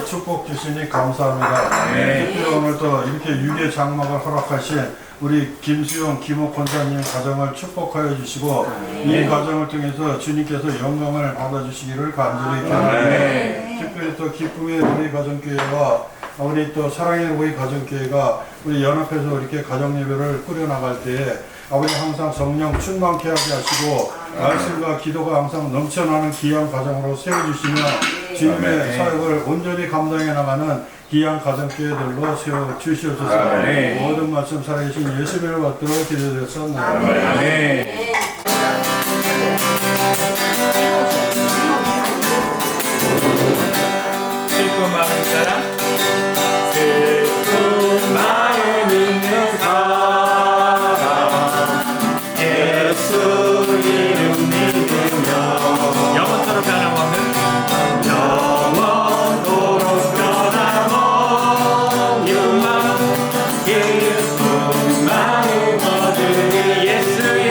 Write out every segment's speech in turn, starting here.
축복 주시니 감사합니다. 특히 오늘 또 이렇게 유괴 장막을 허락하신 우리 김수영, 김옥 권사님 가정을 축복하여 주시고 이 가정을 통해서 주님께서 영광을 받아주시기를 간절히 기원합니다. 특별히 또 기쁨의 우리 가정교회와 우리 또 사랑의 우리 가정교회가 우리 연합해서 이렇게 가정예배를 꾸려나갈 때에 아버지 항상 성령 충만케 하게 하시고 말씀과 기도가 항상 넘쳐나는 귀한 가정으로 세워주시며 주님의 사역을 온전히 감당해 나가는 귀한 가정교회들로 세워주시옵소서. 모든 말씀 살아계신 예수님을 받도록 기도드렸습니다. 슬픈 마음 사람 슬픈 마음 있는 사람 예수 이름 믿으며 영원토록 변함없는 영원토록 변함없는 마음 예수 마음 얻으니 예수의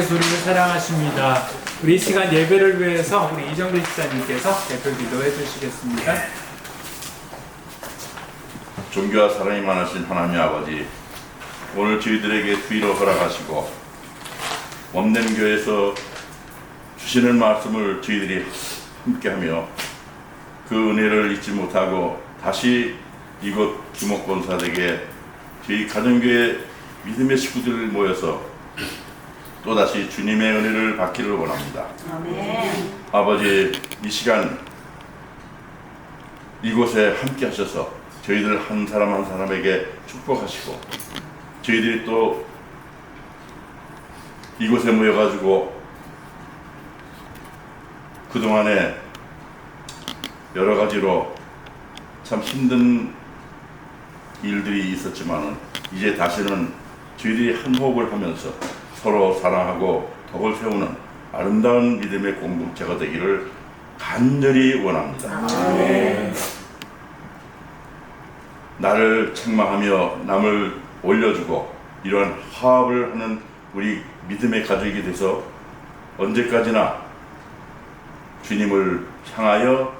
하나님께서 우리를 사랑하십니다. 우리 이 시간 예배를 위해서 우리 이정근 집사님께서 대표 기도해 주시겠습니다. 존귀와 사랑이 많으신 하나님 아버지, 오늘 저희들에게 주의를 허락하시고 원내는 교회에서 주시는 말씀을 저희들이 함께하며 그 은혜를 잊지 못하고 다시 이곳 김옥권사댁에 저희 가정교회 믿음의 식구들 모여서 또다시 주님의 은혜를 받기를 원합니다. 아멘. 아버지, 이 시간 이곳에 함께 하셔서 저희들 한 사람 한 사람에게 축복하시고 저희들이 또 이곳에 모여가지고 그동안에 여러 가지로 참 힘든 일들이 있었지만은 이제 다시는 저희들이 한 호흡을 하면서 서로 사랑하고 덕을 세우는 아름다운 믿음의 공동체가 되기를 간절히 원합니다. 나를 책망하며 남을 올려주고 이런 화합을 하는 우리 믿음의 가족이 돼서 언제까지나 주님을 향하여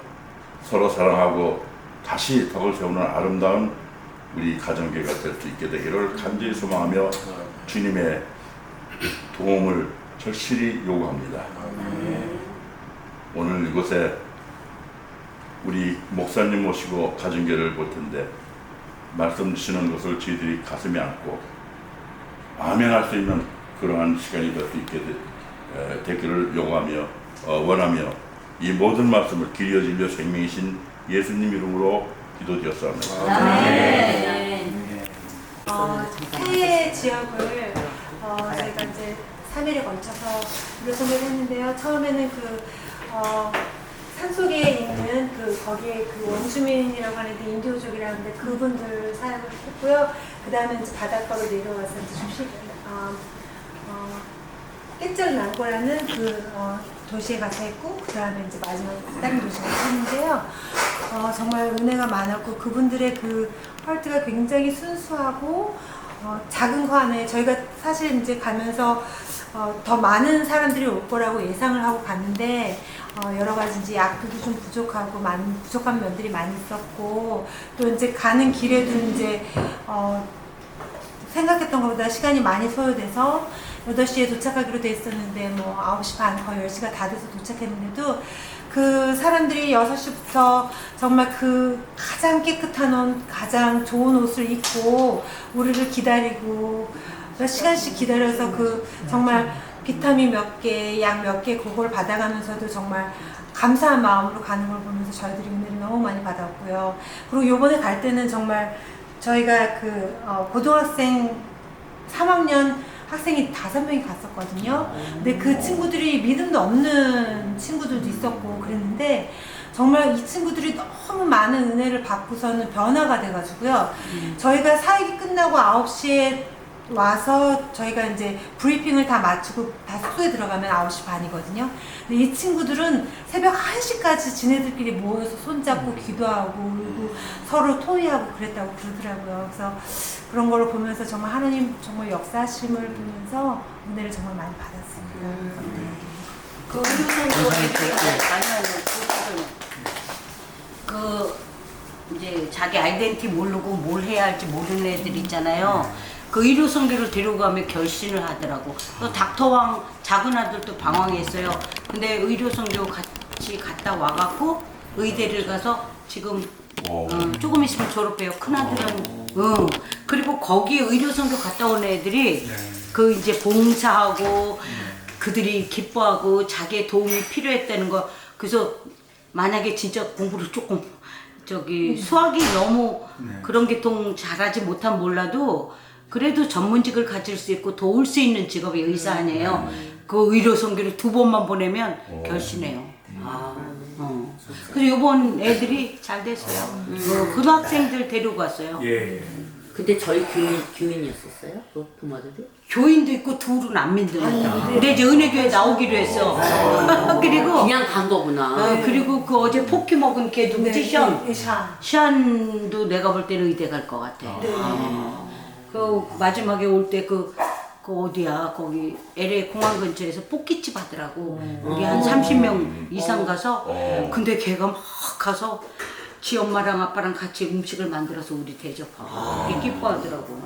서로 사랑하고 다시 덕을 세우는 아름다운 우리 가정교회가 될 수 있게 되기를 간절히 소망하며 주님의 도움을 절실히 요구합니다. 오늘 이곳에 우리 목사님 모시고 가정교회를 볼 텐데 말씀 주시는 것을 저희들이 가슴에 안고 아멘할 수 있는 그러한 시간이 될 수 있게 되기를 요구하며 원하며 이 모든 말씀을 길이어지며 생명이신 예수님 이름으로 기도드렸습니다. 아멘. 새 지역을 저희가 이제 3일에 걸쳐서 의료선교를 했는데요. 처음에는 산속에 있는 거기에 원주민이라고 하는데 인도족이라고 하는데 그분들 사역을 했고요. 그 다음에 이제 바닷가로 내려와서 이제 깨쩔난고라는 도시에 가서 했고, 그 다음에 이제 마지막 다른 도시에 가서 했는데요. 정말 은혜가 많았고, 그분들의 하트가 굉장히 순수하고, 작은 거 안에 저희가 사실 이제 가면서 더 많은 사람들이 올 거라고 예상을 하고 갔는데, 여러 가지 이제 약도 좀 부족하고, 부족한 면들이 많이 있었고, 또 이제 가는 길에도 이제, 생각했던 것보다 시간이 많이 소요돼서 8시에 도착하기로 돼 있었는데 9시 반 거의 10시가 다 돼서 도착했는데도 그 사람들이 6시부터 정말 가장 깨끗한 옷, 가장 좋은 옷을 입고 우리를 기다리고 몇 시간씩 기다려서 정말 비타민 몇 개, 약 몇 개 그걸 받아가면서도 정말 감사한 마음으로 가는 걸 보면서 저희들이 은혜를 너무 많이 받았고요. 그리고 요번에 갈 때는 정말 저희가 고등학생 3학년 학생이 5명이 갔었거든요. 근데 그 친구들이 믿음도 없는 친구들도 있었고 그랬는데 정말 이 친구들이 너무 많은 은혜를 받고서는 변화가 돼가지고요. 저희가 사역이 끝나고 9시에 와서 저희가 이제 브리핑을 다 마치고 다 숙소에 들어가면 9시 반이거든요. 근데 이 친구들은 새벽 1시까지 지네들끼리 모여서 손잡고 기도하고 그리고 서로 토의하고 그랬다고 그러더라고요. 그래서 그런 거를 보면서 정말 하나님 정말 역사하심을 보면서 은혜를 정말 많이 받았습니다. 그 이제 자기 아이덴티 모르고 뭘 해야 할지 모르는 애들 있잖아요. 그 의료 선교를 데려가면 결신을 하더라고. 또 닥터왕 작은 아들도 방황했어요. 근데 의료 선교 같이 갔다 와갖고 의대를 가서 지금 조금 있으면 졸업해요. 큰 아들은 그리고 거기에 의료 선교 갔다 온 애들이 이제 봉사하고 그들이 기뻐하고 자기의 도움이 필요했다는 거. 그래서 만약에 진짜 공부를 조금 수학이 너무 그런 계통 잘하지 못한 몰라도 그래도 전문직을 가질 수 있고 도울 수 있는 직업이 의사 아니에요. 그 의료 선교를 2번만 보내면 결신해요. 그래서 이번 애들이 잘 됐어요. 고등학생들 데리고 갔어요. 예. 근데 저희 교인이었었어요? 그 부모들이? 교인도 있고 둘은 안 믿습니다. 근데 이제 은혜교회 나오기로 했어. 그리고 그냥 간 거구나. 그리고 어제 포키 먹은 걔 누구지? 션. 샤. 션도 내가 볼 때는 의대 갈 것 같아. 마지막에 올 때 그 어디야 거기 LA 공항 근처에서 볶기집 하더라고. 우리 한 30명 이상 가서 근데 걔가 막 가서 지 엄마랑 아빠랑 같이 음식을 만들어서 우리 대접하고 되게 기뻐하더라고.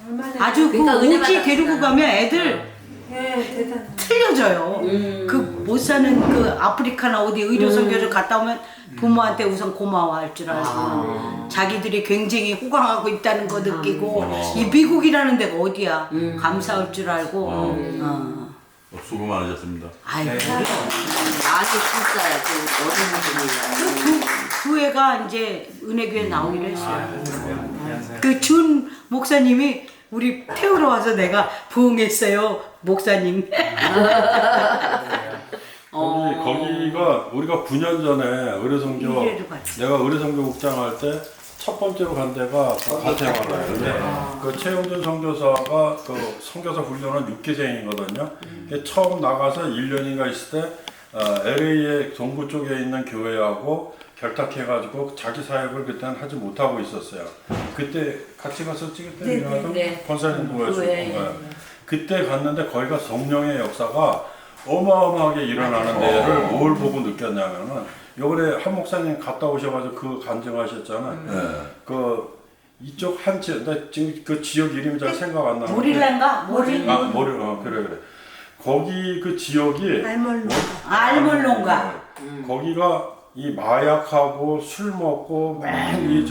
얼마나 아주 그 그러니까 은혜 오지 받았구나. 데리고 가면 애들 예, 대단해. 틀려져요. 그 못 사는 그 아프리카나 어디 의료 선교를 갔다 오면 부모한테 우선 고마워할 줄 알고 자기들이 굉장히 호강하고 있다는 거 느끼고 이 미국이라는 데가 어디야 감사할 줄 알고 수고 많으셨습니다. 아이고 네. 아주 진짜야. 그 어린이들이. 그 애가 이제 은혜교회 나오기로 했어요. 귀한 사역. 그 준 목사님이 우리 태우러 와서 내가 부응했어요 목사님. 거기가 우리가 9년 전에 의료선교 일례를 봤지. 내가 의료선교국장 할 때 첫 번째로 간 데가 가테마라예요. 근데 그 최영준 선교사가 그 선교사 훈련은 6기생이거든요. 처음 나가서 1년인가 있을 때 LA의 동부 쪽에 있는 교회하고 결탁해가지고 자기 사역을 그때는 하지 못하고 있었어요. 그때 같이 갔었지 그때 네. 권사님도 모였을 네. 거예요. 그때 갔는데 거기가 성령의 역사가 어마어마하게 일어나는 데를 뭘 보고 느꼈냐면은 요번에 한 목사님 갔다 오셔가지고 그 간증하셨잖아요. 그 이쪽 한 지역, 나 지금 그 지역 이름이 잘 생각 안 나는데. 모릴란가? 모릴 그래. 거기 그 지역이 알몰론가. 거기가 이 마약하고 술 먹고 맨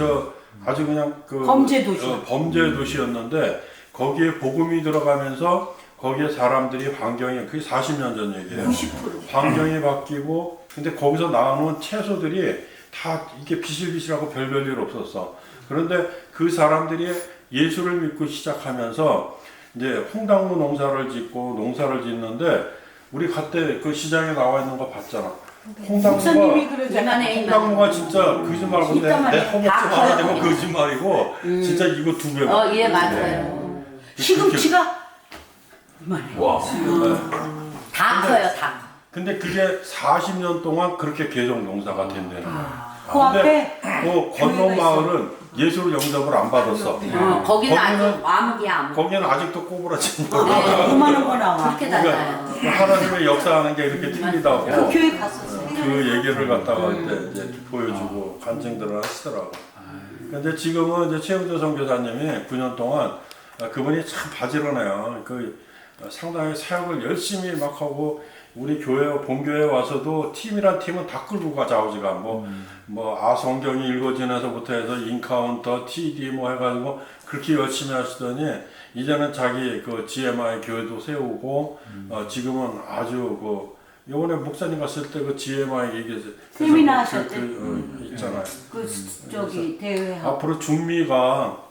아주 그냥 그 범죄 도시. 범죄 도시였는데 거기에 복음이 들어가면서 거기에 사람들이 환경이 그게 40년 전 얘기예요. 90%. 환경이 바뀌고 근데 거기서 나오는 채소들이 다 이게 비실비실하고 별별 없었어. 그런데 그 사람들이 예수를 믿고 시작하면서 이제 홍당무 농사를 짓고 농사를 짓는데 우리 그때 그 시장에 나와 있는 거 봤잖아. 목사님이 홍당무가 그러잖아요. 홍당무가 진짜 거짓말하고 내 허벅지 하나 되면 거짓말이고 진짜 이거 2배. 예, 맞아요. 시금치가 이만해. 와. 다 커요, 다. 근데 그게 40년 동안 그렇게 계속 농사가 된다는 거야. 그 앞에 그 건너 마을은 예수를 영접을 안 받았어. 거기는 아주 거기는- 암흑이야, 암흑. 거기는 아직도 꼬부라진 네. 거야. 그만한 거 나와. 그렇게 그러니까 달라요. 하나님의 역사하는 게 이렇게 틀리다고 그 교회 갔었어. 그 얘기를 갖다가 이제 보여주고 간증들을 하시더라고. 근데 지금은 이제 최영조 선교사님이 9년 동안 그분이 참 바지런해요. 그 상당히 사역을 열심히 막 하고 우리 교회 본교회 와서도 팀이란 팀은 다 끌고 가 좌우지가 뭐 아성경이 읽어지면서부터 해서 인카운터, TD 뭐 해가지고 그렇게 열심히 하시더니 이제는 자기 그 GMI 교회도 세우고 지금은 아주 그 요번에 목사님 갔을 때 그 GMI 얘기해서 세미나 하셨대. 있잖아요. 저기 대회 앞으로 중미가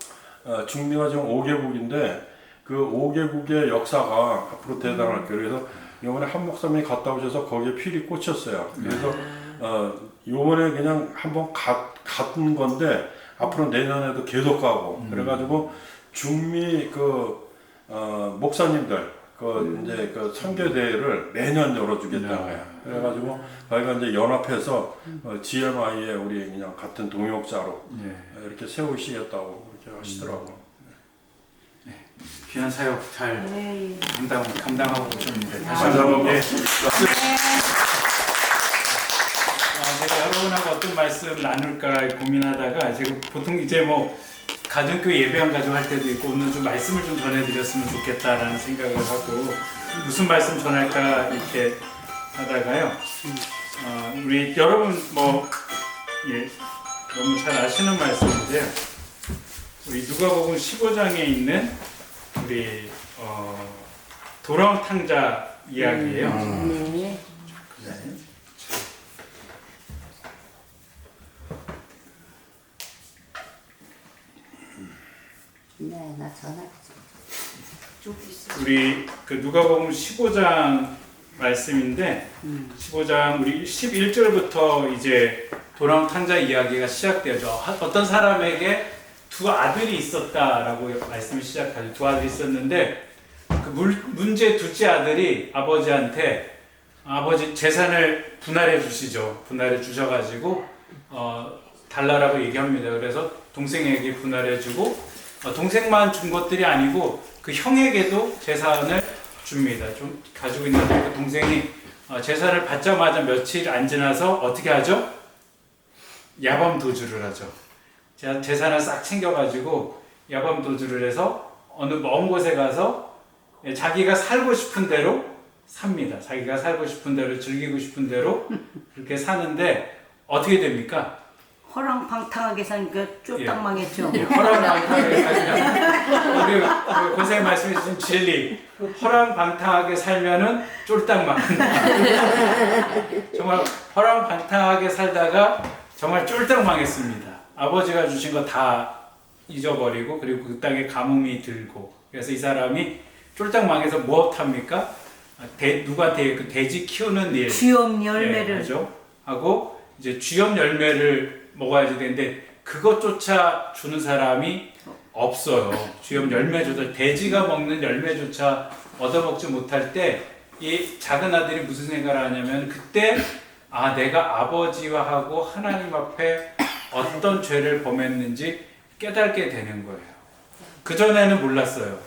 지금 5개국인데 그 5개국의 역사가 앞으로 대단할 거예요. 그래서 요번에 한 목사님이 갔다 오셔서 거기에 필이 꽂혔어요. 그래서 요번에 그냥 한번 갔던 건데 앞으로 내년에도 계속 가고 그래가지고 중미 그 목사님들 그 이제 그 선교 대회를 매년 열어주겠다는 거야. 그래가지고 저희가 이제 연합해서 GMI에 우리 그냥 같은 동역자로 이렇게 세우시겠다고 그렇게 하시더라고. 귀한 사역 잘 감당하고 오셨는데 다시 감사합니다. 한번 제가 여러분하고 어떤 말씀 나눌까 고민하다가 지금 보통 이제 뭐 가정교회 예배한 가정 할 때도 있고 오늘 좀 말씀을 좀 전해드렸으면 좋겠다라는 생각을 하고 무슨 말씀 전할까 이렇게 하다가요. 우리 여러분 뭐 너무 잘 아시는 말씀인데요. 우리 누가복음 15장에 있는 우리 돌아온 탕자 이야기예요. 네. 네, 나 전화했지. 우리 그 누가복음 15장 말씀인데 15장 우리 11절부터 이제 돌아온 탕자 이야기가 시작되죠. 어떤 사람에게 두 아들이 있었다라고 말씀을 시작하죠. 두 아들이 있었는데 그 문제 둘째 아들이 아버지한테 아버지 재산을 분할해 주시죠. 분할해 주셔가지고 달라라고 얘기합니다. 그래서 동생에게 분할해 주고 동생만 준 것들이 아니고 그 형에게도 재산을 줍니다. 좀 가지고 있는데 그 동생이 재산을 받자마자 며칠 안 지나서 어떻게 하죠? 야밤 도주를 하죠. 재산을 싹 챙겨가지고 야밤 도주를 해서 어느 먼 곳에 가서 자기가 살고 싶은 대로 삽니다. 자기가 살고 싶은 대로 즐기고 싶은 대로 그렇게 사는데 어떻게 됩니까? 허랑방탕하게 사니까 쫄딱 망했죠. 허랑방탕하게 살면 우리 고생 말씀해 주신 진리 허랑방탕하게 살면은 쫄딱 망한다. 정말 허랑방탕하게 살다가 정말 쫄딱 망했습니다. 아버지가 주신 거 다 잊어버리고 그리고 그 땅에 가뭄이 들고 그래서 이 사람이 쫄딱 망해서 무엇합니까? 누구한테 그 돼지 키우는 일 주염 열매를 하죠. 하고 이제 주염 열매를 먹어야지 되는데 그것조차 주는 사람이 없어요. 주염 열매조차 돼지가 먹는 열매조차 얻어먹지 못할 때 이 작은 아들이 무슨 생각을 하냐면 그때 내가 아버지와 하고 하나님 앞에 어떤 죄를 범했는지 깨닫게 되는 거예요. 그전에는 몰랐어요.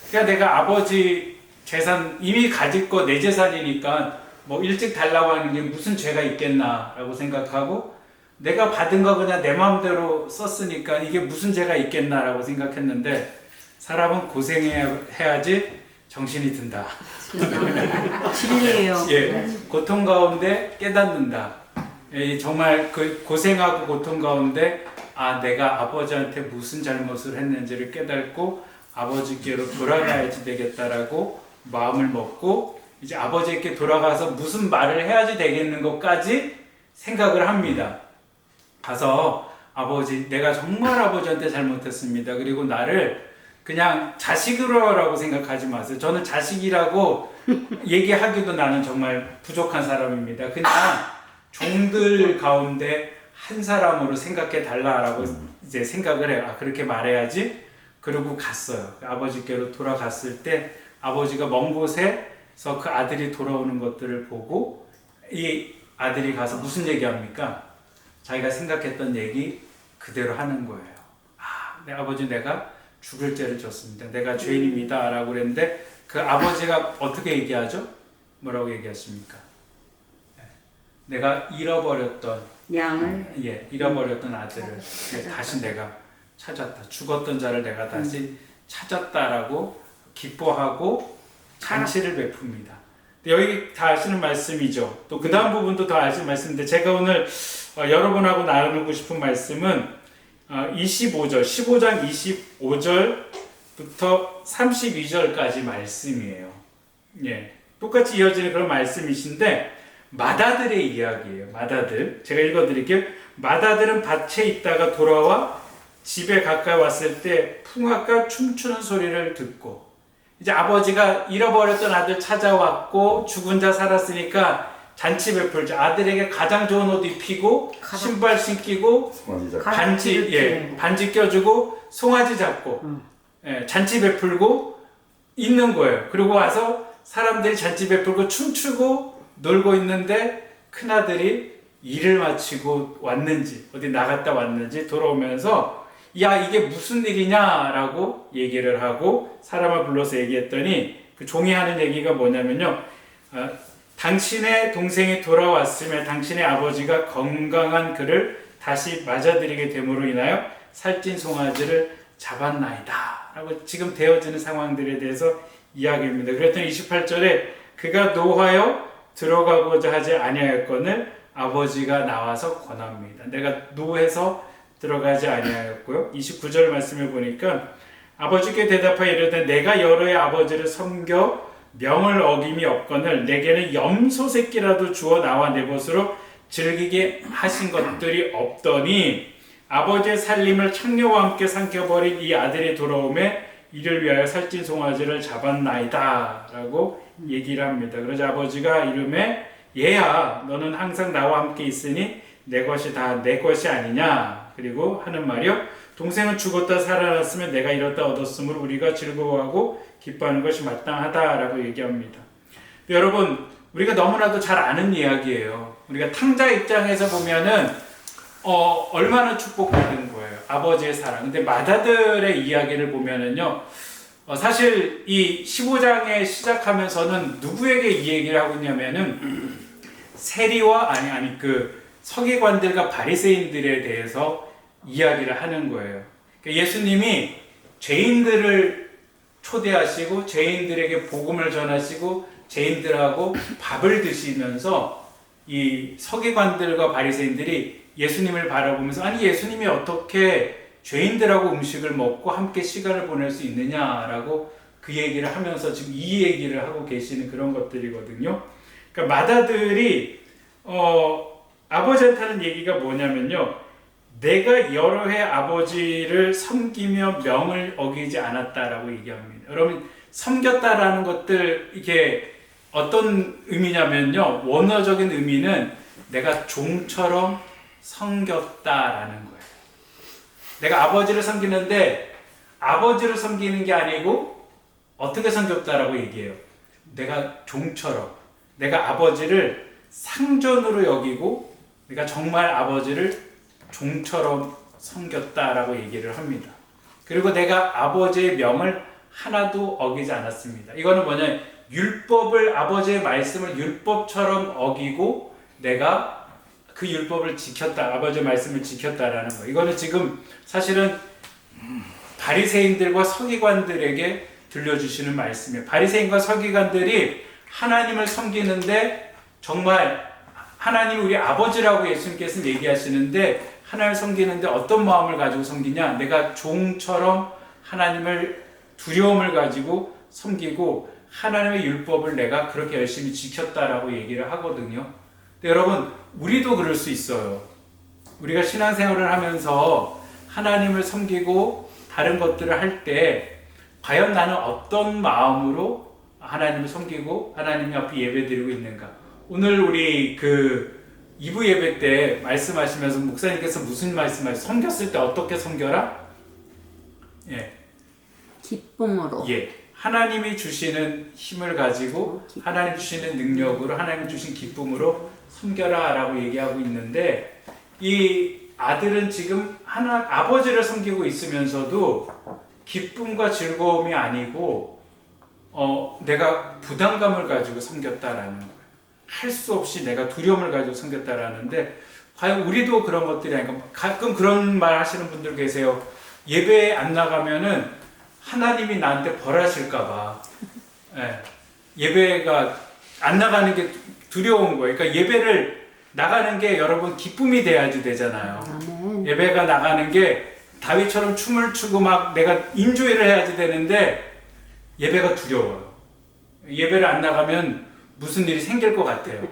그러니까 내가 아버지 재산 이미 가질 거 내 재산이니까 뭐 일찍 달라고 하는 게 무슨 죄가 있겠나라고 생각하고 내가 받은 거 그냥 내 마음대로 썼으니까 이게 무슨 죄가 있겠나라고 생각했는데 사람은 고생해야지 정신이 든다. 진리예요. 고통 가운데 깨닫는다. 정말 그 고생하고 고통 가운데 내가 아버지한테 무슨 잘못을 했는지를 깨닫고 아버지께로 돌아가야지 되겠다라고 마음을 먹고 이제 아버지께 돌아가서 무슨 말을 해야지 되겠는 것까지 생각을 합니다. 가서 아버지 내가 정말 아버지한테 잘못했습니다. 그리고 나를 그냥 자식으로라고 생각하지 마세요. 저는 자식이라고 얘기하기도 나는 정말 부족한 사람입니다. 그냥 종들 가운데 한 사람으로 생각해 달라라고 이제 생각을 해요. 그렇게 말해야지. 그러고 갔어요. 아버지께로 돌아갔을 때 아버지가 먼 곳에서 그 아들이 돌아오는 것들을 보고 이 아들이 가서 무슨 얘기합니까? 자기가 생각했던 얘기 그대로 하는 거예요. 내 아버지 내가 죽을 죄를 졌습니다. 내가 죄인입니다. 라고 그랬는데 그 아버지가 어떻게 얘기하죠? 뭐라고 얘기하십니까? 내가 잃어버렸던 양을 잃어버렸던 아들을 다시 내가 찾았다. 죽었던 자를 내가 다시 찾았다라고 기뻐하고 잔치를 베풉니다. 여기 다 아시는 말씀이죠. 또 그 다음 부분도 다 아시는 말씀인데 제가 오늘 여러분하고 나누고 싶은 말씀은 15절, 15장 25절부터 32절까지 말씀이에요. 똑같이 이어지는 그런 말씀이신데 맏아들의 이야기예요. 맏아들. 제가 읽어드릴게요. 맏아들은 밭에 있다가 돌아와 집에 가까이 왔을 때 풍악과 춤추는 소리를 듣고 이제 아버지가 잃어버렸던 아들 찾아왔고 죽은 자 살았으니까 잔치 베풀자. 아들에게 가장 좋은 옷 입히고 신발 신기고 반지 껴주고 송아지 잡고 잔치 베풀고 있는 거예요. 그리고 와서 사람들이 잔치 베풀고 춤추고 놀고 있는데 큰아들이 일을 마치고 왔는지 어디 나갔다 왔는지 돌아오면서 이게 무슨 일이냐라고 얘기를 하고 사람을 불러서 얘기했더니 그 종이 하는 얘기가 뭐냐면요. 당신의 동생이 돌아왔으며 당신의 아버지가 건강한 그를 다시 맞아들이게 됨으로 인하여 살찐 송아지를 잡았나이다 라고 지금 되어지는 상황들에 대해서 이야기합니다. 그랬더니 28절에 그가 노하여 들어가고자 하지 아니하였거늘 아버지가 나와서 권합니다. 내가 노해서 들어가지 아니하였고요. 29절 말씀을 보니까 아버지께 대답하여 이르되 내가 여러의 아버지를 섬겨 명을 어김이 없거늘 내게는 염소 새끼라도 주어 나와 내 것으로 즐기게 하신 것들이 없더니 아버지의 살림을 창녀와 함께 삼켜버린 이 아들이 돌아오매 이를 위하여 살찐 송아지를 잡았나이다 라고 얘기를 합니다. 그러자 아버지가 이르매 얘야 너는 항상 나와 함께 있으니 내 것이 다 내 것이 아니냐. 그리고 하는 말이요 동생은 죽었다 살아났으면 내가 이렇다 얻었으므로 우리가 즐거워하고 기뻐하는 것이 마땅하다라고 얘기합니다. 여러분 우리가 너무나도 잘 아는 이야기예요. 우리가 탕자 입장에서 보면은 얼마나 축복받은 거예요. 아버지의 사랑. 근데 마다들의 이야기를 보면은요, 사실 이 15장에 시작하면서는 누구에게 이 얘기를 하고 있냐면은 세리와 그 서기관들과 바리새인들에 대해서 이야기를 하는 거예요. 그러니까 예수님이 죄인들을 초대하시고 죄인들에게 복음을 전하시고 죄인들하고 밥을 드시면서 이 서기관들과 바리새인들이 예수님을 바라보면서 아니 예수님이 어떻게 죄인들하고 음식을 먹고 함께 시간을 보낼 수 있느냐라고 그 얘기를 하면서 지금 이 얘기를 하고 계시는 그런 것들이거든요. 그러니까 마다들이 아버지한테 하는 얘기가 뭐냐면요, 내가 여러 해 아버지를 섬기며 명을 어기지 않았다라고 얘기합니다. 여러분, 섬겼다라는 것들 이게 어떤 의미냐면요, 원어적인 의미는 내가 종처럼 섬겼다라는 거예요. 내가 아버지를 섬기는데 아버지를 섬기는 게 아니고 어떻게 섬겼다라고 얘기해요. 내가 종처럼, 내가 아버지를 상전으로 여기고 내가 정말 아버지를 종처럼 섬겼다라고 얘기를 합니다. 그리고 내가 아버지의 명을 하나도 어기지 않았습니다. 이거는 뭐냐, 율법을, 아버지의 말씀을 율법처럼 어기고 내가 그 율법을 지켰다, 아버지의 말씀을 지켰다라는 거예요. 이거는 지금 사실은 바리새인들과 서기관들에게 들려주시는 말씀이에요. 바리새인과 서기관들이 하나님을 섬기는데 정말 하나님 우리 아버지라고 예수님께서는 얘기하시는데 하나님을 섬기는데 어떤 마음을 가지고 섬기냐, 내가 종처럼 하나님을 두려움을 가지고 섬기고 하나님의 율법을 내가 그렇게 열심히 지켰다라고 얘기를 하거든요. 근데 여러분, 우리도 그럴 수 있어요. 우리가 신앙생활을 하면서 하나님을 섬기고 다른 것들을 할 때 과연 나는 어떤 마음으로 하나님을 섬기고 하나님 앞에 예배드리고 있는가. 오늘 우리 그 2부 예배 때 말씀하시면서 목사님께서 무슨 말씀하셨어요? 섬겼을 때 어떻게 섬겨라? 예. 기쁨으로. 예. 하나님이 주시는 힘을 가지고 하나님 주시는 능력으로 하나님 주신 기쁨으로 섬겨라 라고 얘기하고 있는데, 이 아들은 지금 아버지를 섬기고 있으면서도 기쁨과 즐거움이 아니고 내가 부담감을 가지고 섬겼다라는 거예요. 할 수 없이 내가 두려움을 가지고 섬겼다라는데, 과연 우리도 그런 것들이 아닌가. 가끔 그런 말 하시는 분들 계세요. 예배에 안 나가면은 하나님이 나한테 벌하실까봐. 예. 예배가 안 나가는 게 두려운 거예요. 그러니까 예배를 나가는 게 여러분 기쁨이 돼야지 되잖아요. 아멘. 예배가 나가는 게 다윗처럼 춤을 추고 막 내가 인조회를 해야지 되는데 예배가 두려워요. 예배를 안 나가면 무슨 일이 생길 것 같아요.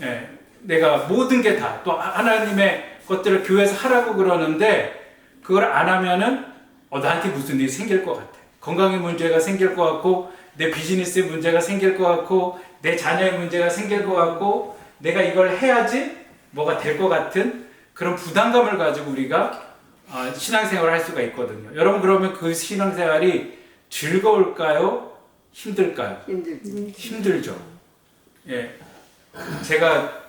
예. 내가 모든 게 다 또 하나님의 것들을 교회에서 하라고 그러는데 그걸 안 하면은 나한테 무슨 일이 생길 것 같아. 건강의 문제가 생길 것 같고, 내 비즈니스의 문제가 생길 것 같고, 내 자녀의 문제가 생길 것 같고, 내가 이걸 해야지 뭐가 될 것 같은 그런 부담감을 가지고 우리가 신앙생활을 할 수가 있거든요. 여러분, 그러면 그 신앙생활이 즐거울까요? 힘들까요? 힘들지. 힘들죠. 예. 제가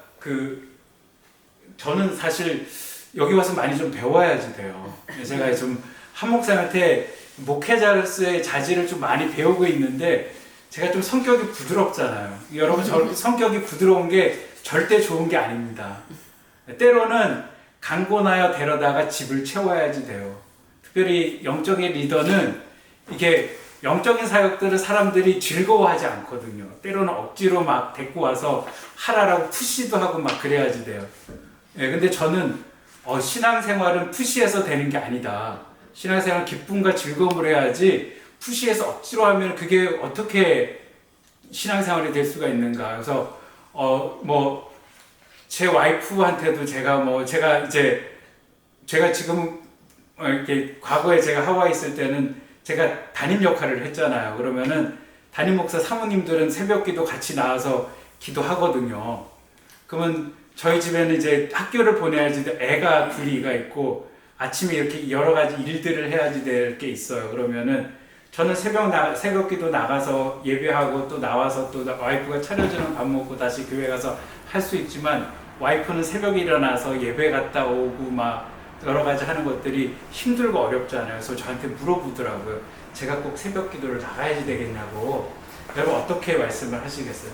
저는 사실 여기 와서 많이 좀 배워야지 돼요. 제가 좀 한 목사님한테 목회자로서의 자질을 좀 많이 배우고 있는데, 제가 좀 성격이 부드럽잖아요. 여러분, 저 성격이 부드러운 게 절대 좋은 게 아닙니다. 때로는 강권하여 데려다가 집을 채워야지 돼요. 특별히 영적인 리더는 이게 영적인 사역들을 사람들이 즐거워하지 않거든요. 때로는 억지로 막 데리고 와서 하라라고 푸시도 하고 막 그래야지 돼요. 예, 근데 저는 신앙생활은 푸시해서 되는 게 아니다. 신앙생활은 기쁨과 즐거움을 해야지 푸시해서 억지로 하면 그게 어떻게 신앙생활이 될 수가 있는가. 그래서 제 와이프한테도 제가 지금 이렇게 과거에 제가 하와이 있을 때는 제가 담임 역할을 했잖아요. 그러면은 담임 목사 사모님들은 새벽기도 같이 나와서 기도하거든요. 그러면 저희 집에는 이제 학교를 보내야지 애가 둘이가 있고 아침에 이렇게 여러 가지 일들을 해야지 될 게 있어요. 그러면은 저는 새벽기도 나가서 예배하고 또 나와서 또 와이프가 차려주는 밥 먹고 다시 교회 가서 할 수 있지만, 와이프는 새벽에 일어나서 예배 갔다 오고 막 여러 가지 하는 것들이 힘들고 어렵잖아요. 그래서 저한테 물어보더라고요. 제가 꼭 새벽 기도를 나가야지 되겠냐고. 여러분 어떻게 말씀을 하시겠어요?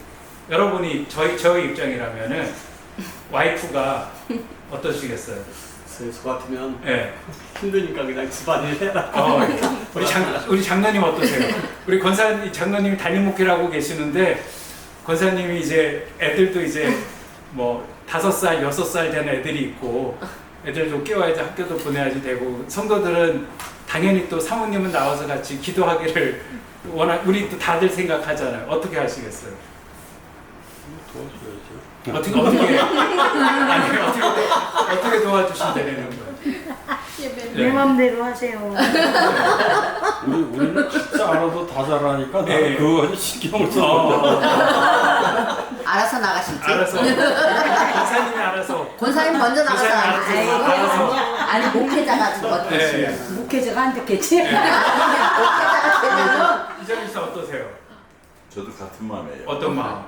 여러분이 저희 입장이라면은 와이프가 어떠시겠어요? 저 같으면 예. 힘드니까 그냥 집안일 해라. 우리 장로님 어떠세요? 우리 장로님이 담임 목회를 하고 계시는데 권사님이 이제 애들도 이제 뭐 5살, 6살 된 애들이 있고 애들도 깨워야지 학교도 보내야지 되고 성도들은 당연히 또 사모님은 나와서 같이 기도하기를 우리 또 다들 생각하잖아요. 어떻게 하시겠어요? 도와줘야죠. 어떻게 도와주신다는 거예요? 내 맘대로 하세요. 우리는 진짜 알아도 다 잘하니까 네. 나는 그거 신경을 써. 알아서 나가시지. 알아서 권사님이 알아서 권사님 먼저 권사님 나가서 알아서 아니 목회자가 어떻게 네. 하시면 목회자가 안 듣겠지? 목회자가 되면은 이정희 씨 어떠세요? 저도 같은 마음이에요. 어떤 마음?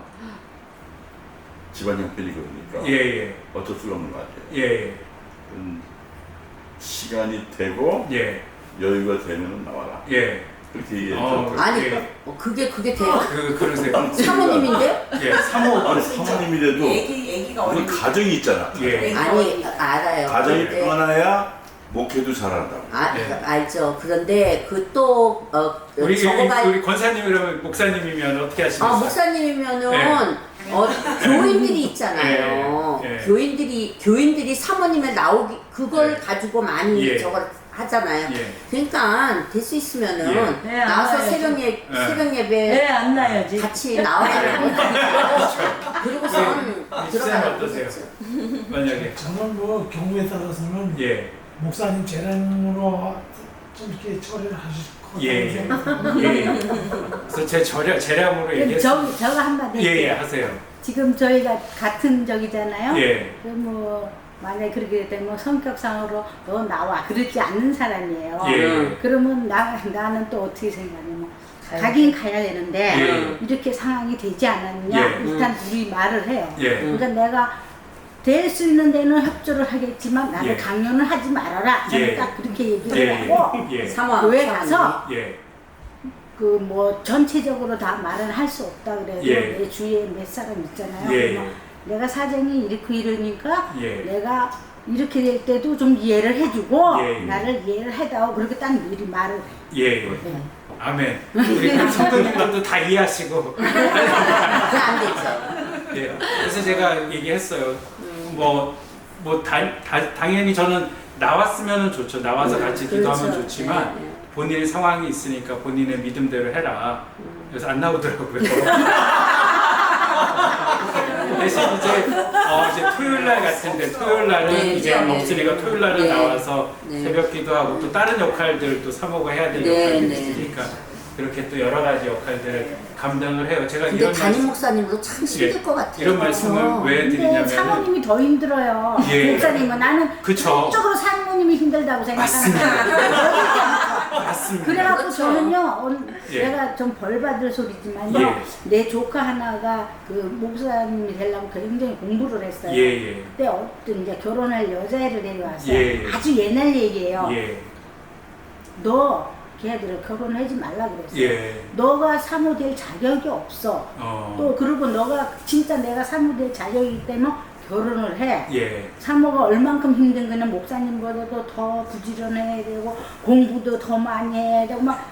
집안 형편이 그러니까 예예 어쩔 수가 없는 것 같아요. 예. 시간이 되고 예. 여유가 되면 나와라. 예. 그렇게 얘기했죠. 아니 예. 그게 돼요? 그러세요? 사모님인데? 예. 사모. 아니 사모님이라도 애기가 무슨 어린데. 가정이 있잖아. 예. 아니 알아요. 가정이 그런데- 떠나야 목회도 잘한다고. 예. 알죠. 그런데 그 우리 권사님 그러면 목사님이면 어떻게 하시겠어요? 목사님이면은 네. 교인들이 있잖아요. 예. 교인들이 사모님의 나오기 그걸 예. 가지고 많이 예. 저걸 하잖아요. 예. 그러니까 될 수 있으면은 예. 네, 안 나와서 나와야지. 새벽 예배 네, 안 나야지. 같이 나와야 그리고선 목사님 들어가는 어떠세요? 거죠. 만약에 저는 뭐 경우에 따라서는 예. 목사님 재량으로 좀 이렇게 처리를 하실 것 예. 같아요. 예. 그래서 제 재량으로 얘기했어요. 저거 한마디 예, 하세요. 지금 저희가 같은 적이잖아요. 예. 뭐 만약에 그렇게 되면 성격상으로 너 나와 그러지 않는 사람이에요. 예. 그러면 나는 또 어떻게 생각하냐면 가긴 가야 되는데 예. 이렇게 상황이 되지 않았느냐 예. 일단 우리 말을 해요. 예. 그러니까 내가 될 수 있는 데는 협조를 하겠지만 나를 예. 강요는 하지 말아라. 저는 예. 딱 그렇게 얘기를 예. 하고 예. 교회 가서 예. 그 뭐 전체적으로 다 말은 할 수 없다 그래도 예. 내 주위에 몇 사람 있잖아요. 예. 그러면 내가 사정이 이러니까 예. 내가 이렇게 될 때도 좀 이해를 해주고 예. 나를 이해를 해다오 그렇게 딱 미리 말을 해. 예. 네. 아멘. 우리 성도님들도 다 이해하시고. 그게 안 되죠. 예. 그래서 제가 얘기했어요. 당연히 저는 나왔으면 좋죠. 나와서 같이 기도하면 그렇죠. 좋지만 네, 네. 본인의 상황이 있으니까 본인의 믿음대로 해라. 그래서 안 나오더라고요. 대신 이제 토요일 날 같은데 토요일 날은 네, 이제 네, 없으니까 네. 토요일 날은 네. 나와서 네. 새벽 기도하고 또 다른 역할들 또 사모가 해야 될 네, 역할이 네. 있으니까 그렇게 또 여러 가지 역할들을 감당을 해요. 제가 근데 이런 담임 목사님도 참 힘들 것 같아요. 이런 말씀을 왜 근데 드리냐면 사모님이 더 힘들어요. 예. 목사님은 나는 그쵸. 한쪽으로 사모님이 힘들다고 생각하는 맞습니다. 그래갖고 그렇죠. 저는요 예. 내가 좀 벌 받을 소리지만요 예. 내 조카 하나가 그 목사님이 되려고 굉장히 공부를 했어요. 예. 그때 어떤 이제 결혼할 여자애를 데려왔어요. 예. 아주 옛날 얘기예요. 예. 너 걔들을 결혼하지 말라 그랬어요. 예. 너가 사모 될 자격이 없어. 또 그리고 너가 진짜 내가 사모 될 자격이기 때문에 결혼을 해. 예. 사모가 얼만큼 힘든 거는 목사님보다도 더 부지런해야 되고 공부도 더 많이 해야 되고 막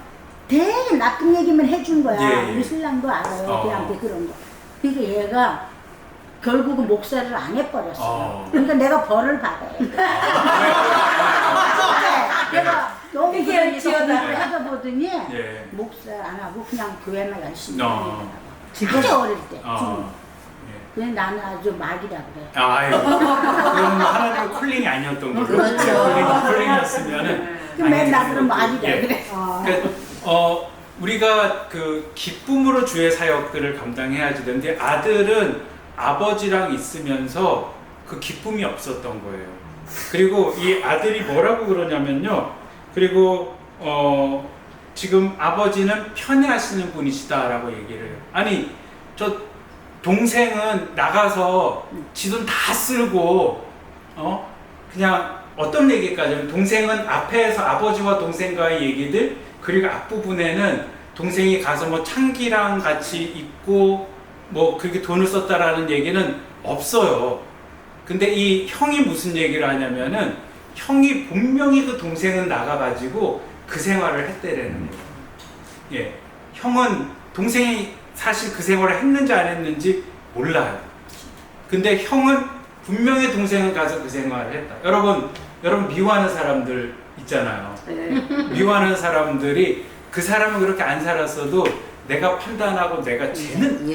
되게 나쁜 얘기만 해준 거야. 예. 우리 신랑도 알아요. 어. 걔한테 그런 거. 그러니까 얘가 결국은 목사를 안 해버렸어. 어. 그러니까 내가 벌을 받아요. 내가 너무 이게 지어다. 하다 보더니 예. 목사 안 하고 그냥 교회만 열심히 어. 하더라고. 아주 어릴 때. 어. 근데 나는 아주 막이라 그래. 아이고. 그럼 하나님의 콜링이 아니었던 거죠. 그렇죠. 콜링이었으면은. 맨날 그런 말이라 예. 그래. 그러니까 우리가 그 기쁨으로 주의 사역들을 감당해야지 되는데 아들은 아버지랑 있으면서 그 기쁨이 없었던 거예요. 그리고 이 아들이 뭐라고 그러냐면요. 그리고 지금 아버지는 편애하시는 분이시다라고 얘기를 해요. 아니 저 동생은 나가서 지 돈 다 쓰고 그냥 어떤 얘기까지 하면 동생은 앞에서 아버지와 동생과의 얘기들, 그리고 앞부분에는 동생이 가서 뭐 창기랑 같이 있고 뭐 그렇게 돈을 썼다라는 얘기는 없어요. 근데 이 형이 무슨 얘기를 하냐면은 형이 분명히 그 동생은 나가가지고 그 생활을 했대라는 거예요. 예, 형은 동생이 사실 그 생활을 했는지 안 했는지 몰라요. 근데 형은 분명히 동생은 가서 그 생활을 했다. 여러분 미워하는 사람들 있잖아요. 미워하는 사람들이 그 사람은 그렇게 안 살았어도 내가 판단하고 내가 쟤는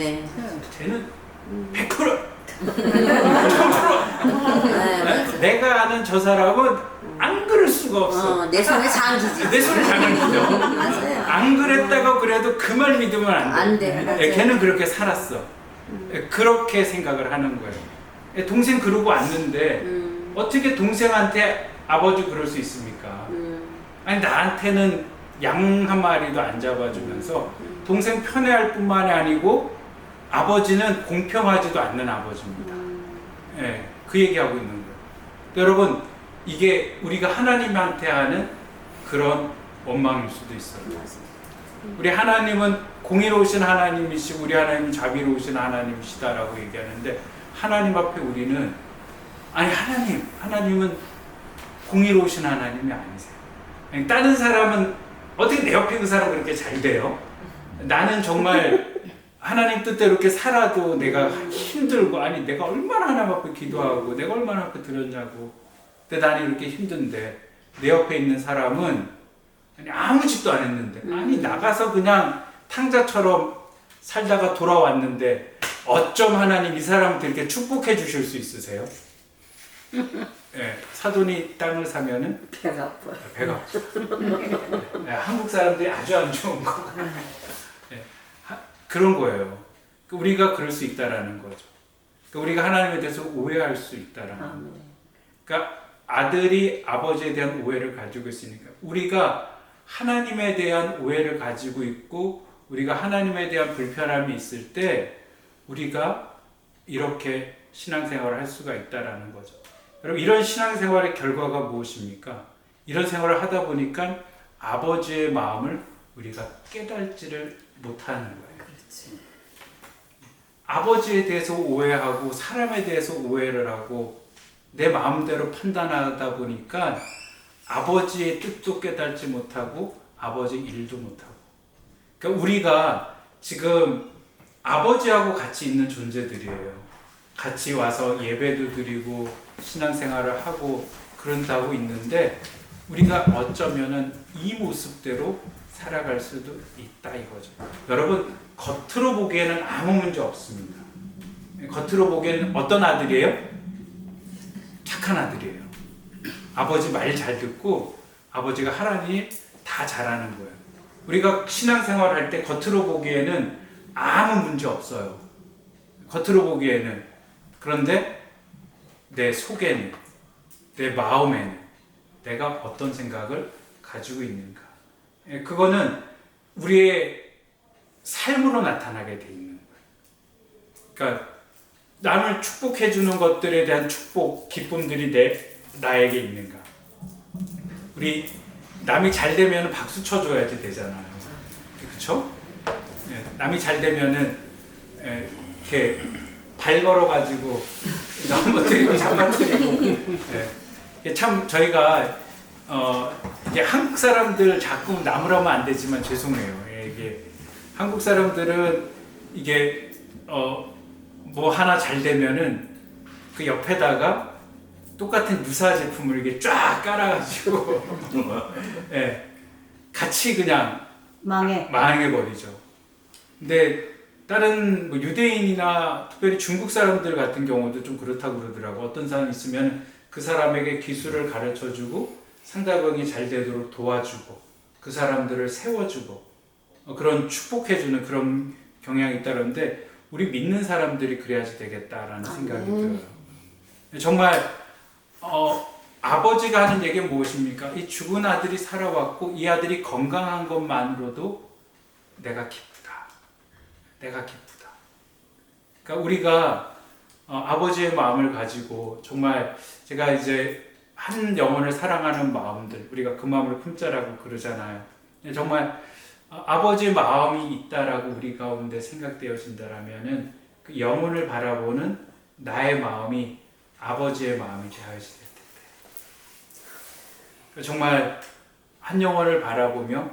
100% 1000% 내가 아는 저 사람은 안 그럴 수가 없어. 내 손에 장기지. 내 손에 장기죠. 맞아요. 안 그랬다고 그래도 그 말 믿으면 안 돼. 안 돼. 예, 걔는 그렇게 살았어. 예, 그렇게 생각을 하는 거예요. 예, 동생 그러고 왔는데 어떻게 동생한테 아버지 그럴 수 있습니까? 아니 나한테는 양 한 마리도 안 잡아주면서 동생 편애할 뿐만이 아니고 아버지는 공평하지도 않는 아버지입니다. 예, 그 얘기하고 있는 거예요. 여러분 이게 우리가 하나님한테 하는 그런 원망일 수도 있어요. 우리 하나님은 공의로우신 하나님이시고 우리 하나님은 자비로우신 하나님이시다라고 얘기하는데 하나님 앞에 우리는 하나님은 공의로우신 하나님이 아니세요. 다른 사람은 어떻게 내 옆에 그 사람 그렇게 잘 돼요? 나는 정말 하나님 뜻대로 이렇게 살아도 내가 힘들고 내가 얼마나 하나님 앞에 기도하고 내가 얼마나 앞에 드렸냐고. 근데 나는 이렇게 힘든데 내 옆에 있는 사람은 아무 짓도 안 했는데 나가서 그냥 탕자처럼 살다가 돌아왔는데 어쩜 하나님 이 사람한테 이렇게 축복해 주실 수 있으세요? 예, 사돈이 땅을 사면은 배가 아파요. 배가 아파요. 예, 한국 사람들이 아주 안 좋은 거. 예, 그런 거예요. 우리가 그럴 수 있다라는 거죠. 우리가 하나님에 대해서 오해할 수 있다라는 거. 그러니까 아들이 아버지에 대한 오해를 가지고 있으니까 우리가 하나님에 대한 오해를 가지고 있고 우리가 하나님에 대한 불편함이 있을 때 우리가 이렇게 신앙생활을 할 수가 있다라는 거죠. 여러분 이런 신앙생활의 결과가 무엇입니까? 이런 생활을 하다 보니까 아버지의 마음을 우리가 깨달지를 못하는 거예요. 그렇지. 아버지에 대해서 오해하고 사람에 대해서 오해를 하고 내 마음대로 판단하다 보니까 아버지의 뜻도 깨달지 못하고 아버지 일도 못하고. 그러니까 우리가 지금 아버지하고 같이 있는 존재들이에요. 같이 와서 예배도 드리고 신앙생활을 하고 그런다고 있는데 우리가 어쩌면은 이 모습대로 살아갈 수도 있다 이거죠. 여러분 겉으로 보기에는 아무 문제 없습니다. 겉으로 보기에는 어떤 아들이에요? 착한 아들이에요. 아버지 말 잘 듣고 아버지가 하라니 다 잘하는 거예요. 우리가 신앙생활 할 때 겉으로 보기에는 아무 문제 없어요. 겉으로 보기에는. 그런데 내 속에는, 내 마음에는 내가 어떤 생각을 가지고 있는가. 그거는 우리의 삶으로 나타나게 돼 있는 거예요. 그러니까 남을 축복해 주는 것들에 대한 축복, 기쁨들이 나에게 있는가. 우리 남이 잘 되면 박수 쳐줘야지 되잖아요. 그렇죠? 남이 잘 되면은 이렇게 발 걸어가지고 넘어뜨리고 잡아뜨리고. 참 저희가 이게 한국 사람들 자꾸 나무라면 안 되지만 죄송해요. 이게 한국 사람들은 이게 뭐 하나 잘 되면은 그 옆에다가 똑같은 유사 제품을 이렇게 쫙 깔아가지고 같이 그냥 망해버리죠. 근데 다른 뭐 유대인이나 특별히 중국 사람들 같은 경우도 좀 그렇다고 그러더라고. 어떤 사람 있으면 그 사람에게 기술을 가르쳐주고 상대방이 잘 되도록 도와주고 그 사람들을 세워주고 그런 축복해주는 그런 경향이 있다는데 우리 믿는 사람들이 그래야지 되겠다라는 생각이 들어요. 정말 아버지가 하는 얘기는 무엇입니까? 이 죽은 아들이 살아왔고 이 아들이 건강한 것만으로도 내가 기쁘다. 내가 기쁘다. 그러니까 우리가 아버지의 마음을 가지고 정말 제가 이제 한 영혼을 사랑하는 마음들, 우리가 그 마음을 품자라고 그러잖아요. 정말 아버지의 마음이 있다라고 우리 가운데 생각되어진다라면은 그 영혼을 바라보는 나의 마음이 아버지의 마음이 되어야지 될 텐데. 정말 한 영혼을 바라보며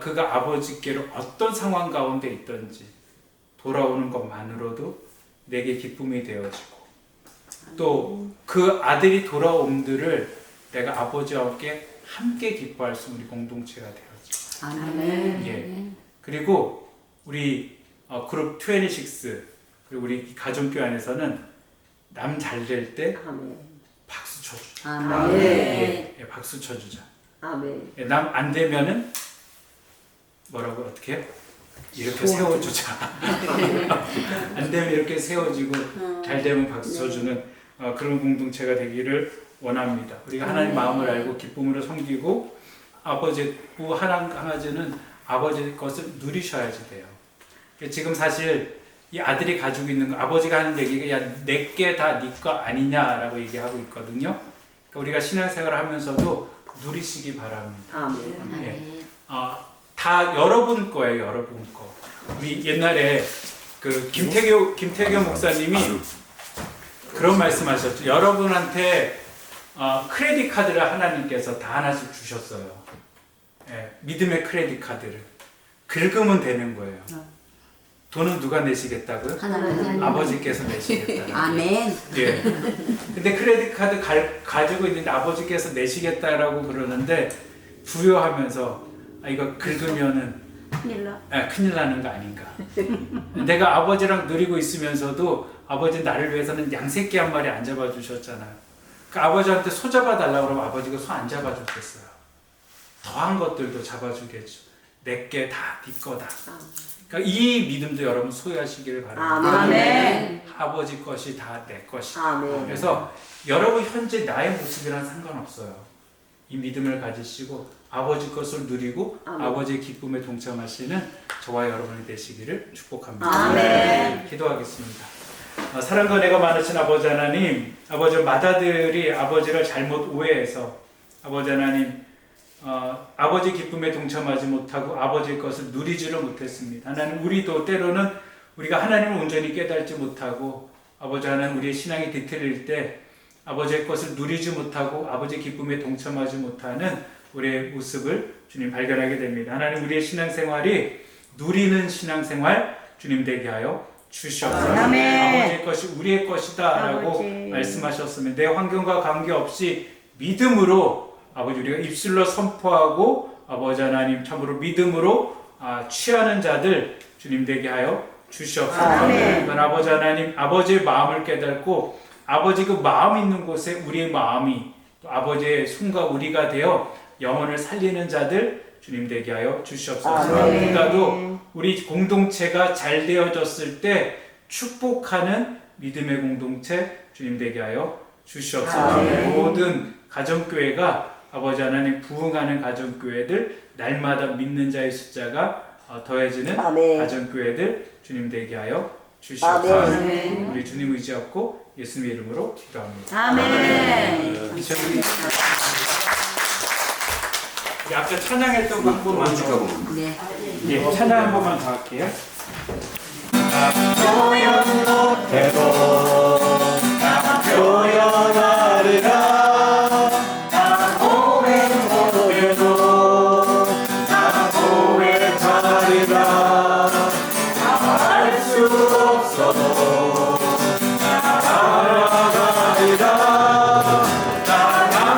그가 아버지께로 어떤 상황 가운데 있든지 돌아오는 것만으로도 내게 기쁨이 되어지고, 또 그 아들이 돌아옴들을 내가 아버지와 함께 기뻐할 수 있는 우리 공동체가 되어지고. 아멘. 예. 그리고 우리 그룹 26 그리고 우리 가정교회 안에서는 남 잘 될 때 아멘. 박수 쳐주자. 아멘. 예, 박수 쳐주자. 아멘. 예, 남 안 되면은 뭐라고 어떻게 해요? 이렇게 세워주자. 안 되면 이렇게 세워지고 잘 되면 박수 쳐주는 그런 공동체가 되기를 원합니다. 우리가 하나님 마음을 알고 기쁨으로 섬기고 아버지 또 한 가지는 아버지 것을 누리셔야지 돼요. 지금 사실 이 아들이 가지고 있는 거, 아버지가 하는 얘기가 야 내게 다 네 거 아니냐라고 얘기하고 있거든요. 그러니까 우리가 신앙생활을 하면서도 누리시기 바랍니다. 아멘. 예. 다 여러분 거예요, 여러분 거. 우리 옛날에 그 김태교 목사님이 그런 말씀하셨죠. 여러분한테 크레딧 카드를 하나님께서 다 하나씩 주셨어요. 예, 믿음의 크레딧 카드를 긁으면 되는 거예요. 돈은 누가 내시겠다고요? 하나님. 아버지께서 내시겠다. 아멘. 예. 근데 크레딧 카드 가지고 있는데 아버지께서 내시겠다라고 그러는데 부여하면서 이거 긁으면은 큰일 나는 거 아닌가. 내가 아버지랑 누리고 있으면서도 아버지 나를 위해서는 양새끼 한 마리 안 잡아 주셨잖아요. 그 아버지한테 소 잡아 달라고 그러면 아버지가 소 안 잡아 줬겠어요. 더한 것들도 잡아 주겠죠. 내게 다 네 거다. 그러니까 이 믿음도 여러분 소유하시기를 바랍니다. 아멘. 아버지 것이 다 내 것이다. 아멘. 그래서 여러분 현재 나의 모습이랑 상관없어요. 이 믿음을 가지시고 아버지 것을 누리고 아멘. 아버지의 기쁨에 동참하시는 저와 여러분이 되시기를 축복합니다. 아멘. 기도하겠습니다. 사랑과 은혜가 많으신 아버지 하나님, 아버지 맏아들이 아버지를 잘못 오해해서 아버지 하나님 아버지 기쁨에 동참하지 못하고 아버지의 것을 누리지를 못했습니다. 하나님, 우리도 때로는 우리가 하나님을 온전히 깨닫지 못하고 아버지 하나님 우리의 신앙이 뒤틀릴 때 아버지의 것을 누리지 못하고 아버지의 기쁨에 동참하지 못하는 우리의 모습을 주님 발견하게 됩니다. 하나님, 우리의 신앙생활이 누리는 신앙생활 주님 되게 하여 주시옵소서. 아버지의 것이 우리의 것이다 라고 말씀하셨으면 내 환경과 관계없이 믿음으로 아버지 우리가 입술로 선포하고 아버지 하나님 참으로 믿음으로 취하는 자들 주님 되게 하여 주시옵소서. 아버지 하나님 아버지의 마음을 깨닫고 아버지 그 마음 있는 곳에 우리의 마음이 또 아버지의 손과 우리가 되어 영혼을 살리는 자들 주님 되게 하여 주시옵소서. 누군가도 우리 공동체가 잘 되어졌을 때 축복하는 믿음의 공동체 주님 되게 하여 주시옵소서. 모든 가정교회가 아버지 하나님 부흥하는 가정교회들, 날마다 믿는 자의 숫자가 더해지는 가정교회들 주님 되게 하여 주시옵소서. 우리 주님 의지하고 예수님의 이름으로 기도합니다. 아멘. 아까 찬양했던 거 한 번만 더. 네. 예, 찬양 한 번만 더 할게요. 표현 못해도 표현하리라. 나 고백 못해도 나 고백하리라. 알 수 없어도 알아가리라. 나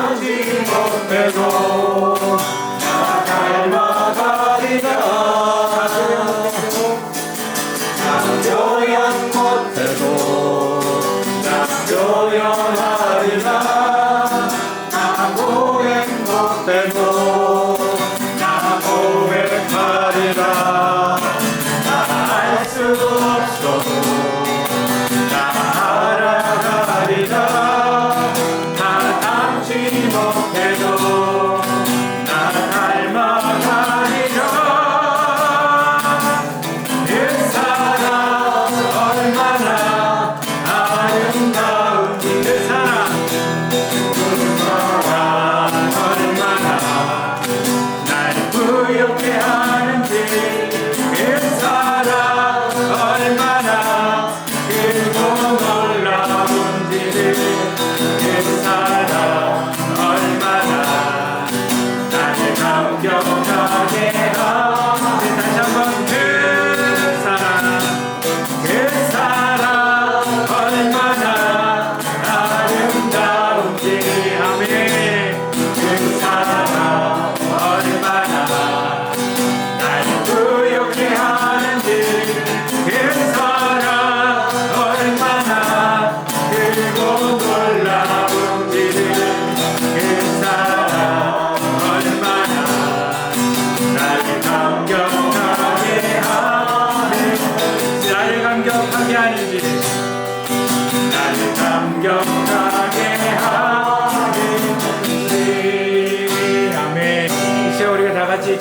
알지 못해도 표현 못해도 나 표현하리라. 나 고백 못해도 나 고백하리라. 나 알 수 없어도 나 알아가리라. 나 닮지 못해도 나 닮아가리라. 그 사랑 얼마나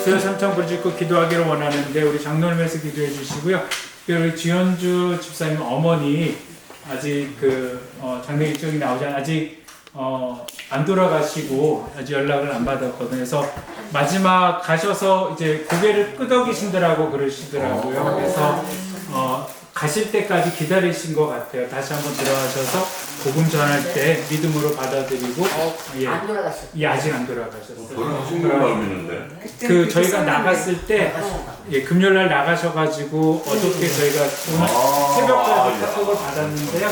수요 삼청 부르짖고 기도하기를 원하는데 우리 장로님에서 기도해 주시고요. 우리 지현주 집사님 어머니 아직 장례 일정이 나오지 않아 아직 안 돌아가시고 아직 연락을 안 받았거든요. 그래서 마지막 가셔서 이제 고개를 끄덕이신다라고 그러시더라고요. 그래서 가실 때까지 기다리신 것 같아요. 다시 한번 들어가셔서 복음 전할 때 믿음으로 받아들이고 안 돌아갔어요. 예, 아직 안 돌아가셨어요. 돌아가신 걸로 알고 있는데. 저희가 나갔을 때 금요일 날 나가셔가지고 어저께 저희가 오늘 새벽까지 카톡을 받았는데요.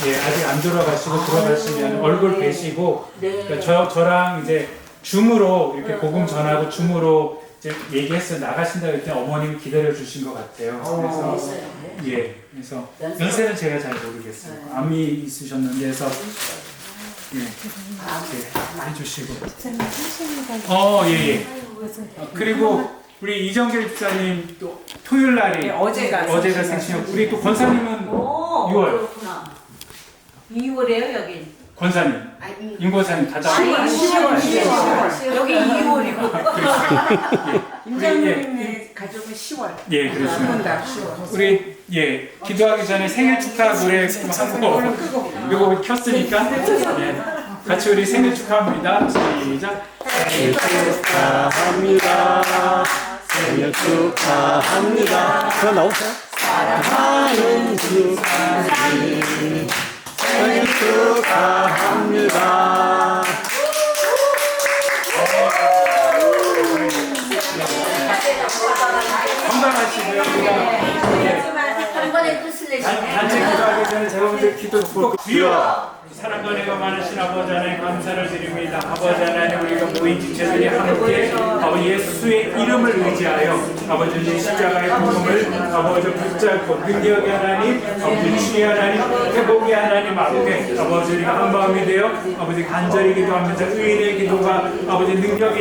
예, 아직 안 돌아가시고 들어가시면 얼굴 뵈시고 그러니까 저랑 이제 줌으로 이렇게 복음 전하고 줌으로 이제 얘기했어요. 나가신다고 했더니 어머님이 기다려 주신 것 같아요. 그래서 그래서 연세는 제가 잘 모르겠어요. 암이 있으셨는데 그래서 해주시고. 그리고 우리 이정길 집사님 또 토요일 날이 어제가 생신이었고 우리 또 권사님은 6월. 2월에요 여기. 권사님, 임 권사님 다 10월. 여기 2월이고. 임장님의 가족은 10월. 예, 그렇습니다. 우리 기도하기 전에 생일 축하 노래 하고 이거 켰으니까 같이 우리 생일 축하합니다. 시작. 생일 축하합니다. 생일 축하합니다. 그럼 나오세요. 사랑하는 주사님 생일 축하합니다. 건강하시고요. 한 번에 끝을 내시네. 단체 기도하기 전에 제가 먼저 기도 꼭 주여 사랑과 은혜가 많으신 아버지 하나님 감사를 드립니다. 아버지 하나님 우리가 모인 지체들이 함께 아버지 예수의 이름을 의지하여 아버지 십자가의 복음을 아버지 붙잡고 능력의 하나님 아버지 치유의 하나님 회복의 하나님 앞에 아버지 우리가 한 마음이 되어 아버지 간절히 기도하면서 의인의 기도가 아버지 능력이